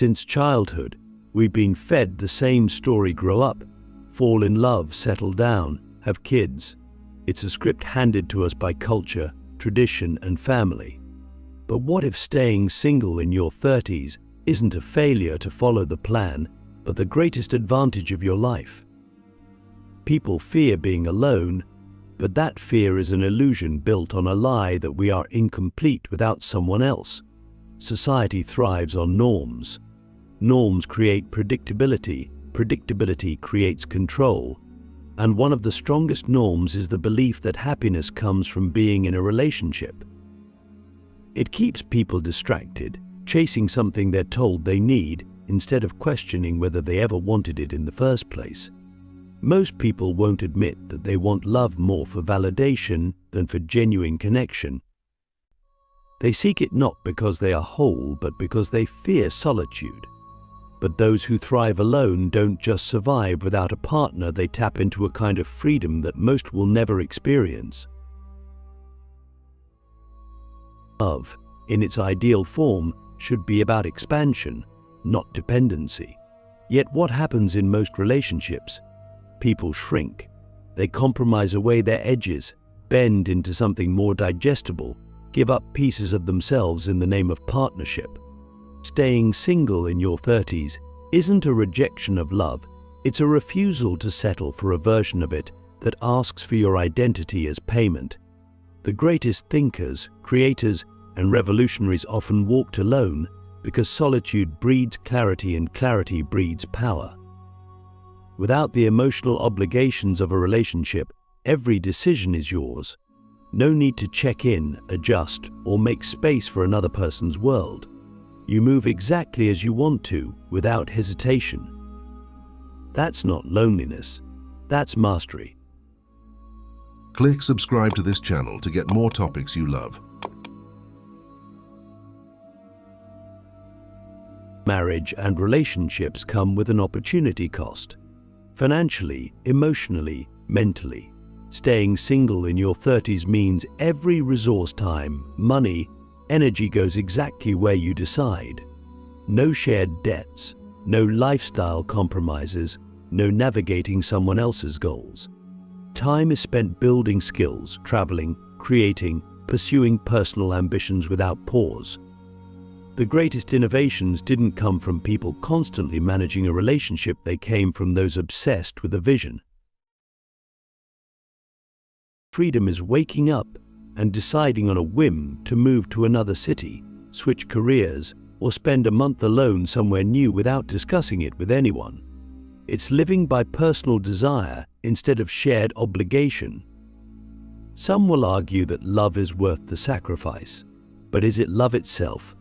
Since childhood, we've been fed the same story: grow up, fall in love, settle down, have kids. It's a script handed to us by culture, tradition, and family. But what if staying single in your 30s isn't a failure to follow the plan, but the greatest advantage of your life? People fear being alone, but that fear is an illusion built on a lie that we are incomplete without someone else. Society thrives on norms. Norms create predictability. Predictability creates control. And one of the strongest norms is the belief that happiness comes from being in a relationship. It keeps people distracted, chasing something they're told they need, instead of questioning whether they ever wanted it in the first place. Most people won't admit that they want love more for validation than for genuine connection. They seek it not because they are whole, but because they fear solitude. But those who thrive alone don't just survive without a partner, they tap into a kind of freedom that most will never experience. Love, in its ideal form, should be about expansion, not dependency. Yet what happens in most relationships? People shrink. They compromise away their edges, bend into something more digestible, give up pieces of themselves in the name of partnership. Staying single in your 30s isn't a rejection of love, it's a refusal to settle for a version of it that asks for your identity as payment. The greatest thinkers, creators, and revolutionaries often walked alone because solitude breeds clarity and clarity breeds power. Without the emotional obligations of a relationship, every decision is yours. No need to check in, adjust, or make space for another person's world. You move exactly as you want to, without hesitation. That's not loneliness, that's mastery. Click subscribe to this channel to get more topics you love. Marriage and relationships come with an opportunity cost. Financially, emotionally, mentally. Staying single in your 30s means every resource, time, money, energy goes exactly where you decide. No shared debts, no lifestyle compromises, no navigating someone else's goals. Time is spent building skills, traveling, creating, pursuing personal ambitions without pause. The greatest innovations didn't come from people constantly managing a relationship, they came from those obsessed with a vision. Freedom is waking up and deciding on a whim to move to another city, switch careers, or spend a month alone somewhere new without discussing it with anyone. It's living by personal desire instead of shared obligation. Some will argue that love is worth the sacrifice, but is it love itself,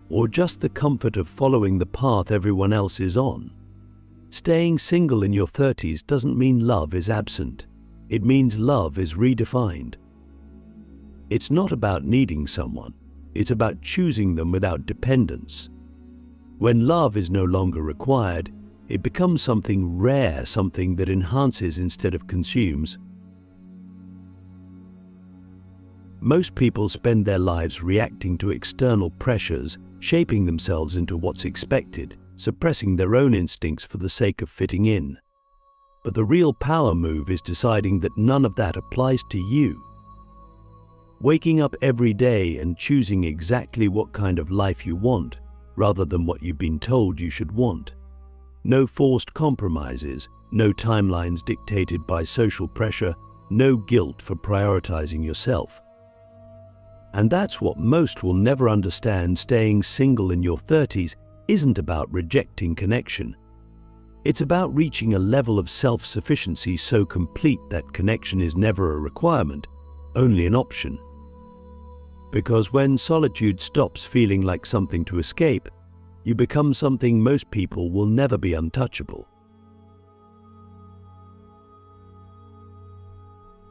or just the comfort of following the path everyone else is on? Staying single in your 30s doesn't mean love is absent. It means love is redefined. It's not about needing someone, it's about choosing them without dependence. When love is no longer required, it becomes something rare, something that enhances instead of consumes. Most people spend their lives reacting to external pressures, shaping themselves into what's expected, suppressing their own instincts for the sake of fitting in. But the real power move is deciding that none of that applies to you. Waking up every day and choosing exactly what kind of life you want, rather than what you've been told you should want. No forced compromises, no timelines dictated by social pressure, no guilt for prioritizing yourself. And that's what most will never understand. Staying single in your 30s isn't about rejecting connection. It's about reaching a level of self-sufficiency so complete that connection is never a requirement, only an option. Because when solitude stops feeling like something to escape, you become something most people will never be: untouchable.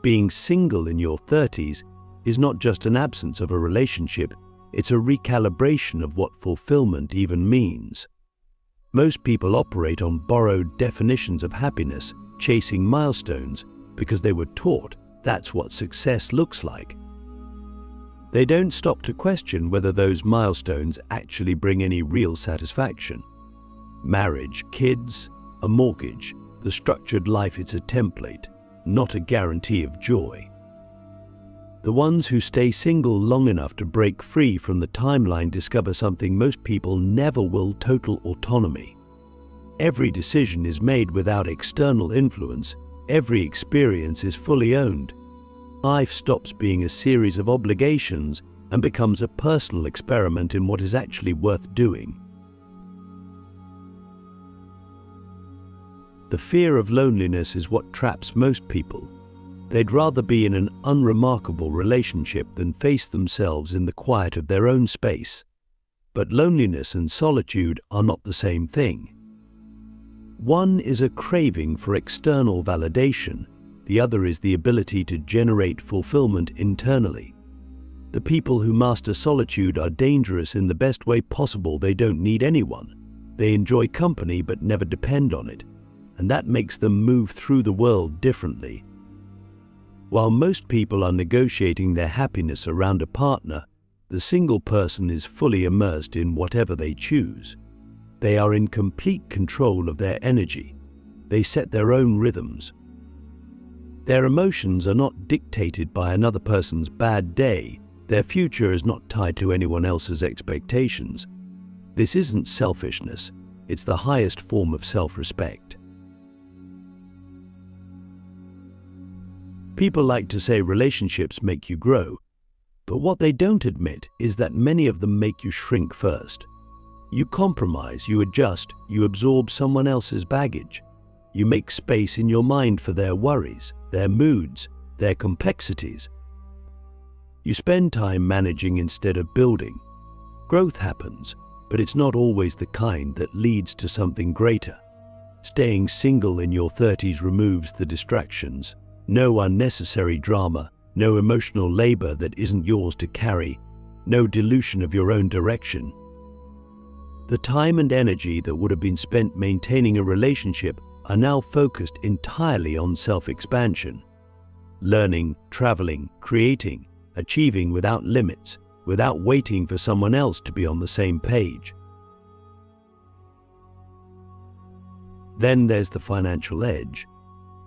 Being single in your 30s is not just an absence of a relationship, it's a recalibration of what fulfillment even means. Most people operate on borrowed definitions of happiness, chasing milestones because they were taught that's what success looks like. They don't stop to question whether those milestones actually bring any real satisfaction. Marriage, kids, a mortgage, the structured life, it's a template, not a guarantee of joy. The ones who stay single long enough to break free from the timeline discover something most people never will: total autonomy. Every decision is made without external influence. Every experience is fully owned. Life stops being a series of obligations and becomes a personal experiment in what is actually worth doing. The fear of loneliness is what traps most people. They'd rather be in an unremarkable relationship than face themselves in the quiet of their own space. But loneliness and solitude are not the same thing. One is a craving for external validation. The other is the ability to generate fulfillment internally. The people who master solitude are dangerous in the best way possible. They don't need anyone. They enjoy company but never depend on it. And that makes them move through the world differently. While most people are negotiating their happiness around a partner, the single person is fully immersed in whatever they choose. They are in complete control of their energy. They set their own rhythms. Their emotions are not dictated by another person's bad day. Their future is not tied to anyone else's expectations. This isn't selfishness. It's the highest form of self-respect. People like to say relationships make you grow, but what they don't admit is that many of them make you shrink first. You compromise, you adjust, you absorb someone else's baggage. You make space in your mind for their worries, their moods, their complexities. You spend time managing instead of building. Growth happens, but it's not always the kind that leads to something greater. Staying single in your 30s removes the distractions. No unnecessary drama, no emotional labor that isn't yours to carry, no dilution of your own direction. The time and energy that would have been spent maintaining a relationship are now focused entirely on self-expansion. Learning, traveling, creating, achieving without limits, without waiting for someone else to be on the same page. Then there's the financial edge.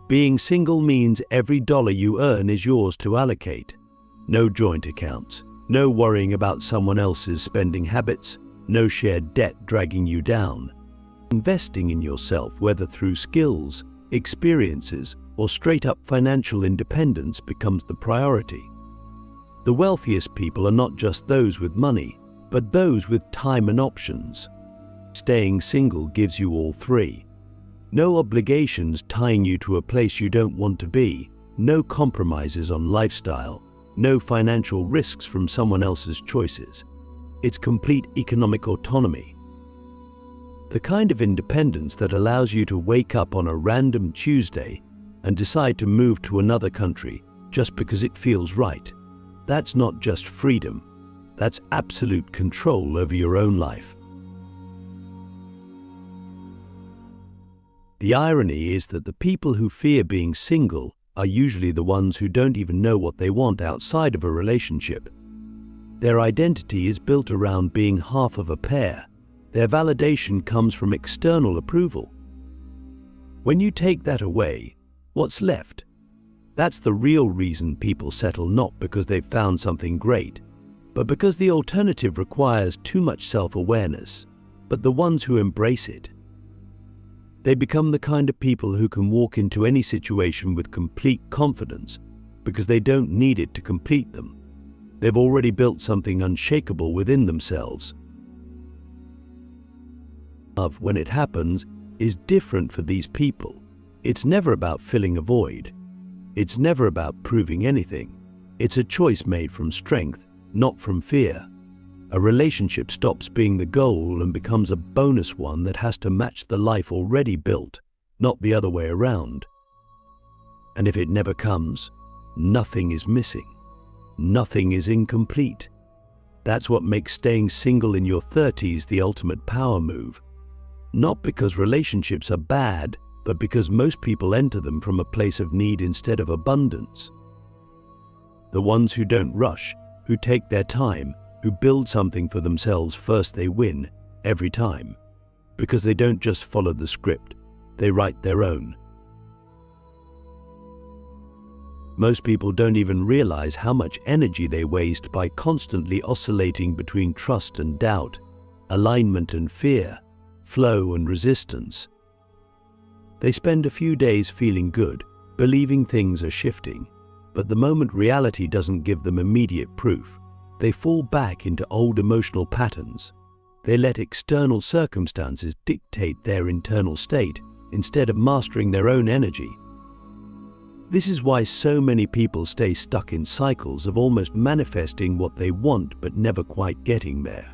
Being single means every dollar you earn is yours to allocate. No joint accounts, no worrying about someone else's spending habits, no shared debt dragging you down. Investing in yourself, whether through skills, experiences, or straight-up financial independence, becomes the priority. The wealthiest people are not just those with money, but those with time and options. Staying single gives you all three. No obligations tying you to a place you don't want to be, no compromises on lifestyle, no financial risks from someone else's choices. It's complete economic autonomy. The kind of independence that allows you to wake up on a random Tuesday and decide to move to another country just because it feels right. That's not just freedom, that's absolute control over your own life. The irony is that the people who fear being single are usually the ones who don't even know what they want outside of a relationship. Their identity is built around being half of a pair. Their validation comes from external approval. When you take that away, what's left? That's the real reason people settle, not because they've found something great, but because the alternative requires too much self-awareness. But the ones who embrace it, they become the kind of people who can walk into any situation with complete confidence because they don't need it to complete them. They've already built something unshakable within themselves. Love, when it happens, is different for these people. It's never about filling a void. It's never about proving anything. It's a choice made from strength, not from fear. A relationship stops being the goal and becomes a bonus one that has to match the life already built, not the other way around. And if it never comes, nothing is missing. Nothing is incomplete. That's what makes staying single in your 30s the ultimate power move. Not because relationships are bad, but because most people enter them from a place of need instead of abundance. The ones who don't rush, who take their time, who build something for themselves first, they win every time. Because they don't just follow the script, they write their own. Most people don't even realize how much energy they waste by constantly oscillating between trust and doubt, alignment and fear, flow and resistance. They spend a few days feeling good, believing things are shifting, but the moment reality doesn't give them immediate proof, they fall back into old emotional patterns. They let external circumstances dictate their internal state instead of mastering their own energy. This is why so many people stay stuck in cycles of almost manifesting what they want but never quite getting there.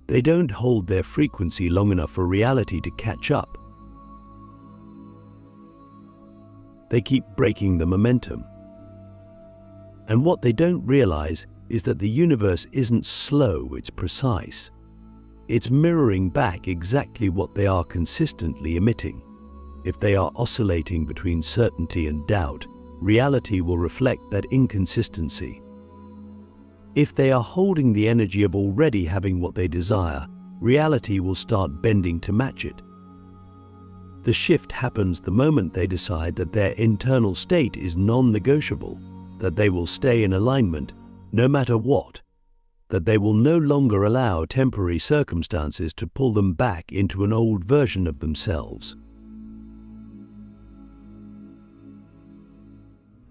They don't hold their frequency long enough for reality to catch up. They keep breaking the momentum. And what they don't realize is that the universe isn't slow, it's precise. It's mirroring back exactly what they are consistently emitting. If they are oscillating between certainty and doubt, reality will reflect that inconsistency. If they are holding the energy of already having what they desire, reality will start bending to match it. The shift happens the moment they decide that their internal state is non-negotiable, that they will stay in alignment no matter what, that they will no longer allow temporary circumstances to pull them back into an old version of themselves.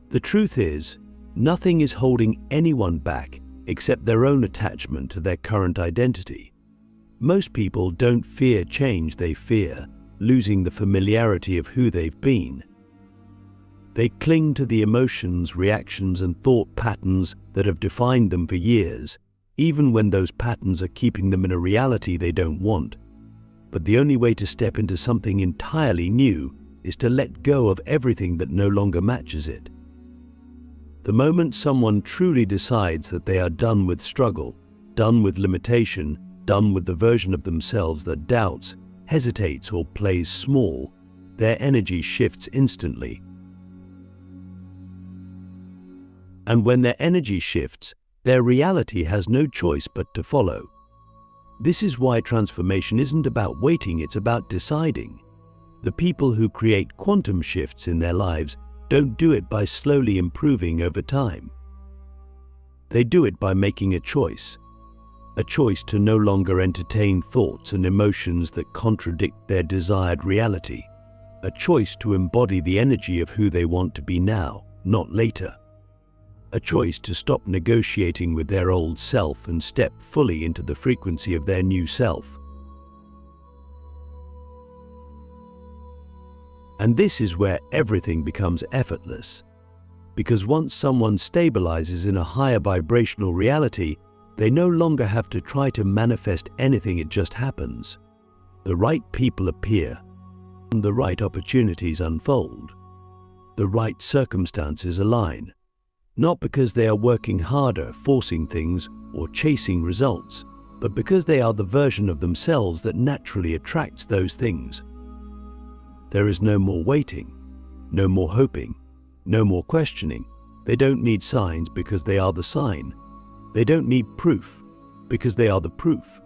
The truth is, nothing is holding anyone back except their own attachment to their current identity. Most people don't fear change, they fear losing the familiarity of who they've been. They cling to the emotions, reactions, and thought patterns that have defined them for years, even when those patterns are keeping them in a reality they don't want. But the only way to step into something entirely new is to let go of everything that no longer matches it. The moment someone truly decides that they are done with struggle, done with limitation, done with the version of themselves that doubts, hesitates, or plays small, their energy shifts instantly. And when their energy shifts, their reality has no choice but to follow. This is why transformation isn't about waiting, it's about deciding. The people who create quantum shifts in their lives don't do it by slowly improving over time. They do it by making a choice to no longer entertain thoughts and emotions that contradict their desired reality, a choice to embody the energy of who they want to be now, not later, a choice to stop negotiating with their old self and step fully into the frequency of their new self. And this is where everything becomes effortless. Because once someone stabilizes in a higher vibrational reality, they no longer have to try to manifest anything, it just happens. The right people appear, and the right opportunities unfold. The right circumstances align, not because they are working harder, forcing things, or chasing results, but because they are the version of themselves that naturally attracts those things. There is no more waiting, no more hoping, no more questioning. They don't need signs because they are the sign. They don't need proof because they are the proof.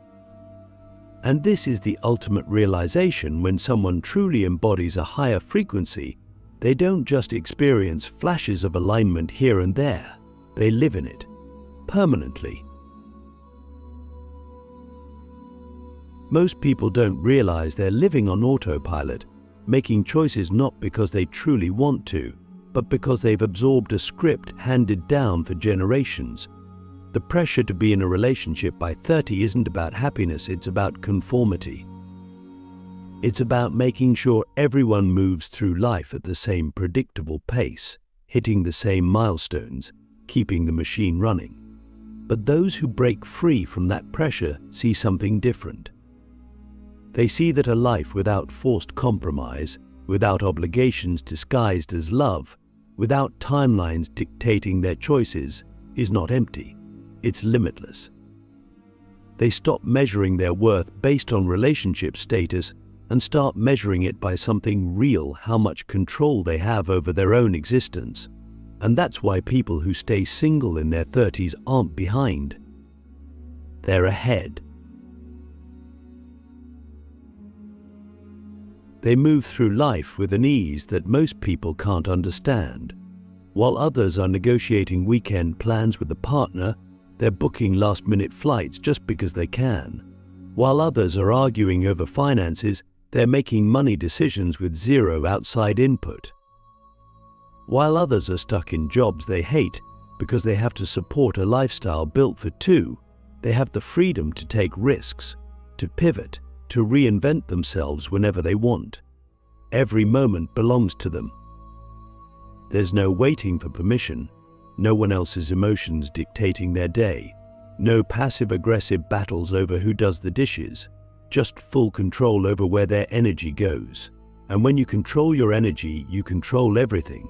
And this is the ultimate realization. When someone truly embodies a higher frequency, they don't just experience flashes of alignment here and there. They live in it permanently. Most people don't realize they're living on autopilot, making choices not because they truly want to, but because they've absorbed a script handed down for generations. The pressure to be in a relationship by 30 isn't about happiness, it's about conformity. It's about making sure everyone moves through life at the same predictable pace, hitting the same milestones, keeping the machine running. But those who break free from that pressure see something different. They see that a life without forced compromise, without obligations disguised as love, without timelines dictating their choices, is not empty, it's limitless. They stop measuring their worth based on relationship status and start measuring it by something real, how much control they have over their own existence. And that's why people who stay single in their 30s aren't behind. They're ahead. They move through life with an ease that most people can't understand. While others are negotiating weekend plans with a partner, they're booking last-minute flights just because they can. While others are arguing over finances, they're making money decisions with zero outside input. While others are stuck in jobs they hate because they have to support a lifestyle built for two, they have the freedom to take risks, to pivot, to reinvent themselves whenever they want. Every moment belongs to them. There's no waiting for permission, no one else's emotions dictating their day, no passive-aggressive battles over who does the dishes, just full control over where their energy goes. And when you control your energy, you control everything.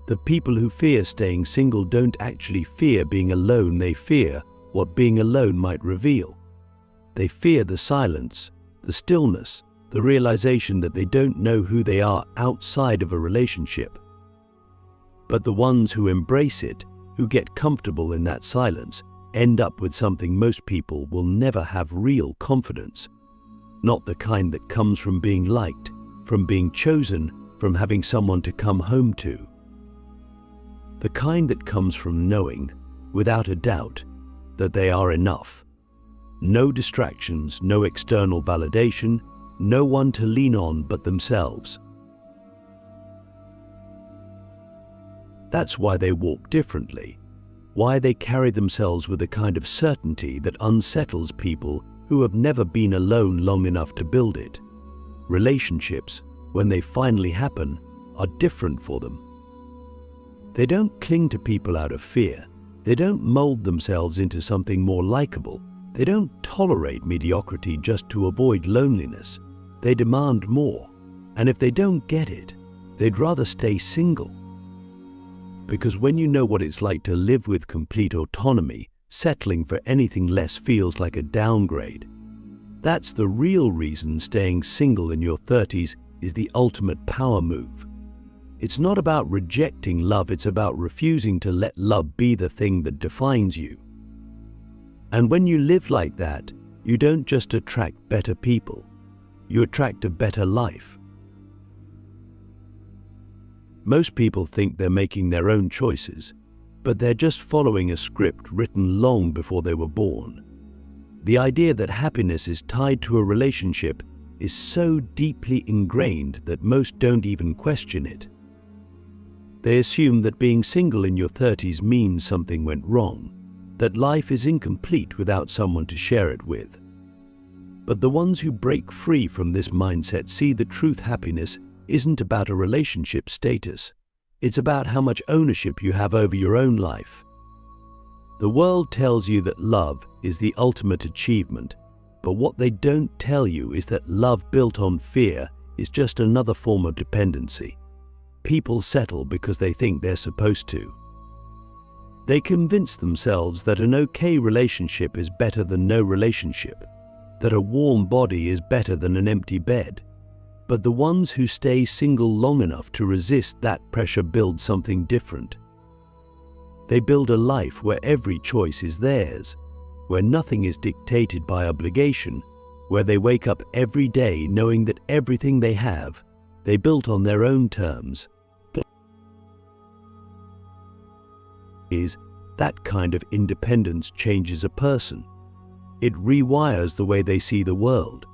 The people who fear staying single don't actually fear being alone, they fear what being alone might reveal. They fear the silence, the stillness, the realization that they don't know who they are outside of a relationship. But the ones who embrace it, who get comfortable in that silence, end up with something most people will never have: real confidence. Not the kind that comes from being liked, from being chosen, from having someone to come home to. The kind that comes from knowing, without a doubt, that they are enough. No distractions, no external validation, no one to lean on but themselves. That's why they walk differently, why they carry themselves with a kind of certainty that unsettles people who have never been alone long enough to build it. Relationships, when they finally happen, are different for them. They don't cling to people out of fear. They don't mold themselves into something more likable. They don't tolerate mediocrity just to avoid loneliness. They demand more, and if they don't get it, they'd rather stay single. Because when you know what it's like to live with complete autonomy, settling for anything less feels like a downgrade. That's the real reason staying single in your 30s is the ultimate power move. It's not about rejecting love, it's about refusing to let love be the thing that defines you. And when you live like that, you don't just attract better people, you attract a better life. Most people think they're making their own choices, but they're just following a script written long before they were born. The idea that happiness is tied to a relationship is so deeply ingrained that most don't even question it. They assume that being single in your 30s means something went wrong, that life is incomplete without someone to share it with. But the ones who break free from this mindset see the truth: happiness isn't about a relationship status. It's about how much ownership you have over your own life. The world tells you that love is the ultimate achievement, but what they don't tell you is that love built on fear is just another form of dependency. People settle because they think they're supposed to. They convince themselves that an okay relationship is better than no relationship, that a warm body is better than an empty bed. But the ones who stay single long enough to resist that pressure build something different. They build a life where every choice is theirs, where nothing is dictated by obligation, where they wake up every day knowing that everything they have, they built on their own terms. That kind of independence changes a person. It rewires the way they see the world.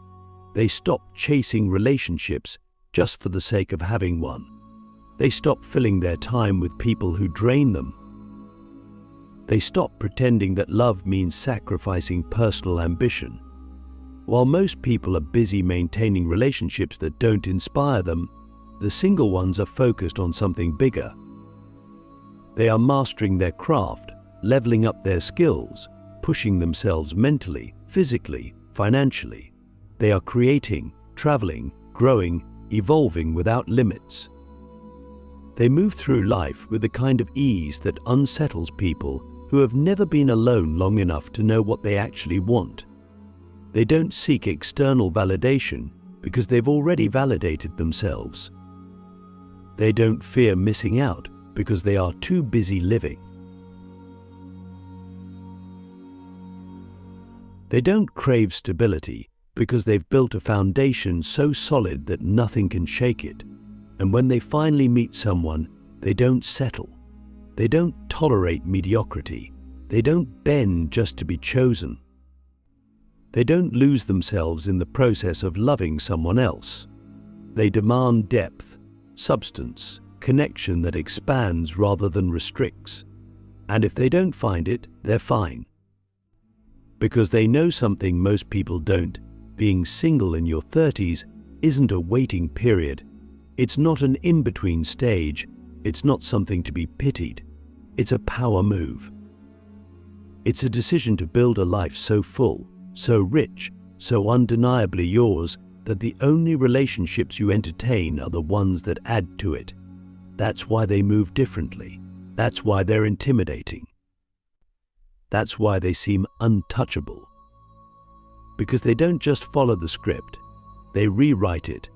They stop chasing relationships just for the sake of having one. They stop filling their time with people who drain them. They stop pretending that love means sacrificing personal ambition. While most people are busy maintaining relationships that don't inspire them, the single ones are focused on something bigger. They are mastering their craft, leveling up their skills, pushing themselves mentally, physically, financially. They are creating, traveling, growing, evolving without limits. They move through life with the kind of ease that unsettles people who have never been alone long enough to know what they actually want. They don't seek external validation because they've already validated themselves. They don't fear missing out because they are too busy living. They don't crave stability Because they've built a foundation so solid that nothing can shake it. And when they finally meet someone, they don't settle. They don't tolerate mediocrity. They don't bend just to be chosen. They don't lose themselves in the process of loving someone else. They demand depth, substance, connection that expands rather than restricts. And if they don't find it, they're fine. Because they know something most people don't. Being single in your 30s isn't a waiting period. It's not an in-between stage. It's not something to be pitied. It's a power move. It's a decision to build a life so full, so rich, so undeniably yours that the only relationships you entertain are the ones that add to it. That's why they move differently. That's why they're intimidating. That's why they seem untouchable. Because they don't just follow the script, they rewrite it.